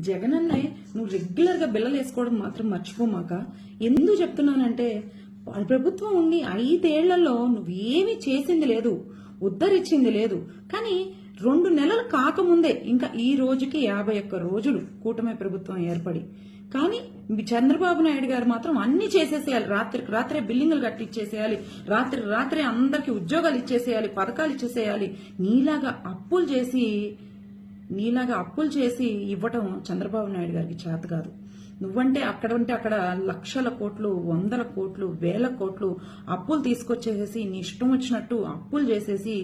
జగనన్నయ్య నువ్వు రెగ్యులర్ గా బిల్లలు వేసుకోవడం మాత్రం మర్చిపోమాక. ఎందుకు చెప్తున్నానంటే ప్రభుత్వం ఉండి 5 ఏళ్లలో నువ్వేమీ చేసింది లేదు, ఉద్ధరించింది లేదు. కానీ 2 నెలలు కాకముందే ఇంకా ఈ రోజుకి 51 రోజులు కూటమి ప్రభుత్వం ఏర్పడి, కానీ చంద్రబాబు నాయుడు గారు మాత్రం అన్ని చేసేసేయాలి. రాత్రికి రాత్రే బిల్డింగులు కట్టిచ్చేసేయాలి, రాత్రే అందరికి ఉద్యోగాలు ఇచ్చేసేయాలి, పథకాలు ఇచ్చేసేయాలి. నీలాగా అప్పులు చేసి ఇవ్వటం చంద్రబాబు నాయుడు గారికి చేత కాదు. నువ్వంటే అక్కడ లక్షల కోట్లు, 100 కోట్లు, 1000 కోట్లు అప్పులు తీసుకొచ్చేసేసి నీ ఇష్టం వచ్చినట్టు అప్పులు చేసేసి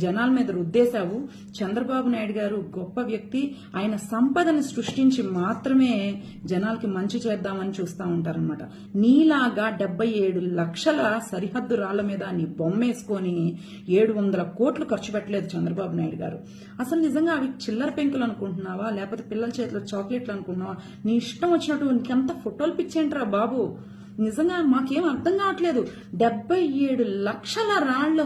జనాల మీద రుద్దేశావు. చంద్రబాబు నాయుడు గారు గొప్ప వ్యక్తి. ఆయన సంపదను సృష్టించి మాత్రమే జనాలకి మంచి చేద్దామని చూస్తూ ఉంటారనమాట. నీలాగా 77 లక్షల సరిహద్దు రాళ్ల మీద నీ బొమ్మేసుకొని 700 కోట్లు ఖర్చు పెట్టలేదు చంద్రబాబు నాయుడు గారు. అసలు నిజంగా అవి చిల్లర పెంకులు అనుకుంటున్నావా, లేకపోతే పిల్లల చేతిలో చాక్లెట్లు అనుకుంటున్నావా? నీ ఇష్టం వచ్చినట్టు నీకెంత ఫోటోలు పిచ్చేంట్రా బాబు. నిజంగా మాకేం అర్థం కావట్లేదు. 77 లక్షల రాళ్లు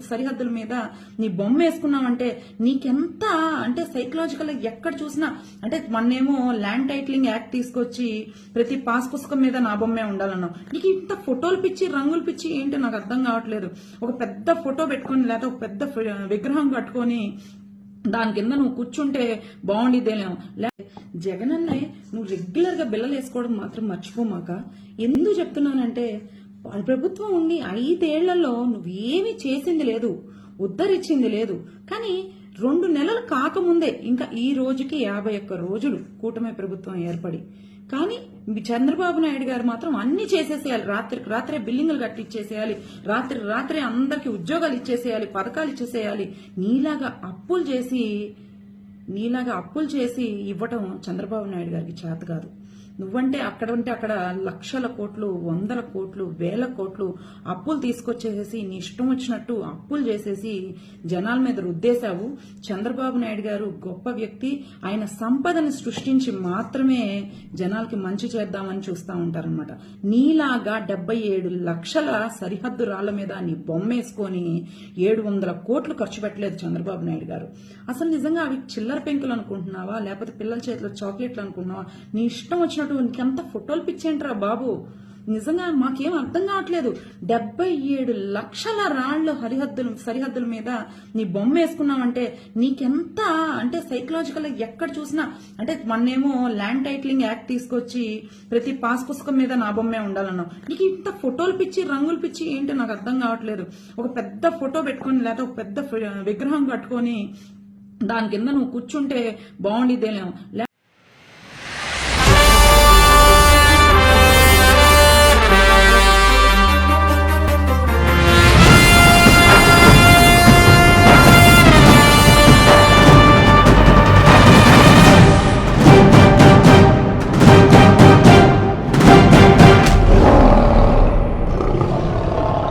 సరిహద్దుల మీద నీ బొమ్మ వేసుకున్నావంటే నీకెంత అంటే సైకలాజికల్ ఎక్కడ చూసినా అంటే మొన్నేమో ల్యాండ్ టైటిలింగ్ యాక్ట్ తీసుకొచ్చి ప్రతి పాస్ పుస్తకం మీద నా బొమ్మే ఉండాలన్నావు. నీకు ఇంత ఫోటోలు పిచ్చి, రంగులు పిచ్చి ఏంటో నాకు అర్థం కావట్లేదు. ఒక పెద్ద ఫోటో పెట్టుకుని లేకపోతే ఒక పెద్ద విగ్రహం కట్టుకొని దాని కింద నువ్వు కూర్చుంటే బాగుండిద్దేలేమో. జగనన్నయ్య నువ్వు రెగ్యులర్ గా బిల్లలు వేసుకోవడం మాత్రం మర్చిపోమాక. ఎందుకు చెప్తున్నానంటే ప్రభుత్వం ఉండి 5 ఏళ్లలో నువ్వేమీ చేసింది లేదు, ఉద్ధరించింది లేదు. కానీ 2 నెలలు కాకముందే ఇంకా ఈ రోజుకి 51 రోజులు కూటమి ప్రభుత్వం ఏర్పడి, కానీ చంద్రబాబు నాయుడు గారు మాత్రం అన్ని చేసేసేయాలి. రాత్రికి రాత్రే బిల్డింగులు కట్టిచ్చేసేయాలి, రాత్రే అందరికి ఉద్యోగాలు ఇచ్చేసేయాలి, పథకాలు ఇచ్చేసేయాలి. నీలాగా అప్పులు చేసి ఇవ్వటం చంద్రబాబు నాయుడు గారికి చేత కాదు. నువ్వంటే అక్కడ లక్షల కోట్లు, 100 కోట్లు, 1000 కోట్లు అప్పులు తీసుకొచ్చేసేసి నీ ఇష్టం వచ్చినట్టు అప్పులు చేసేసి జనాల మీద రుద్దేశావు. చంద్రబాబు నాయుడు గారు గొప్ప వ్యక్తి. ఆయన సంపదను సృష్టించి మాత్రమే జనాలకి మంచి చేద్దామని చూస్తూ ఉంటారనమాట. నీలాగా 77 లక్షల సరిహద్దు రాళ్ల మీద నీ బొమ్మేసుకొని 700 కోట్లు ఖర్చు పెట్టలేదు చంద్రబాబు నాయుడు గారు. అసలు నిజంగా అవి చిల్లర పెంకులు అనుకుంటున్నావా, లేకపోతే పిల్లల చేతిలో చాక్లెట్లు అనుకుంటున్నావా? నీ ఇష్టం వచ్చినట్టు నీకెంత ఫోటోలు పిచ్చేంట్రా బాబు. నిజంగా మాకేం అర్థం కావట్లేదు. 77 లక్షల రాళ్లు సరిహద్దుల మీద నీ బొమ్మ వేసుకున్నావంటే నీకెంత అంటే సైకలాజికల్ ఎక్కడ చూసినా అంటే మొన్నేమో ల్యాండ్ టైటిలింగ్ యాక్ట్ తీసుకొచ్చి ప్రతి పాస్ పుస్తకం మీద నా బొమ్మే ఉండాలన్నావు. నీకు ఇంత ఫోటోలు పిచ్చి, రంగులు పిచ్చి ఏంటో నాకు అర్థం కావట్లేదు. ఒక పెద్ద ఫోటో పెట్టుకుని లేకపోతే ఒక పెద్ద విగ్రహం కట్టుకొని దాని కింద నువ్వు కూర్చుంటే బాగుండిద్దేలేమో.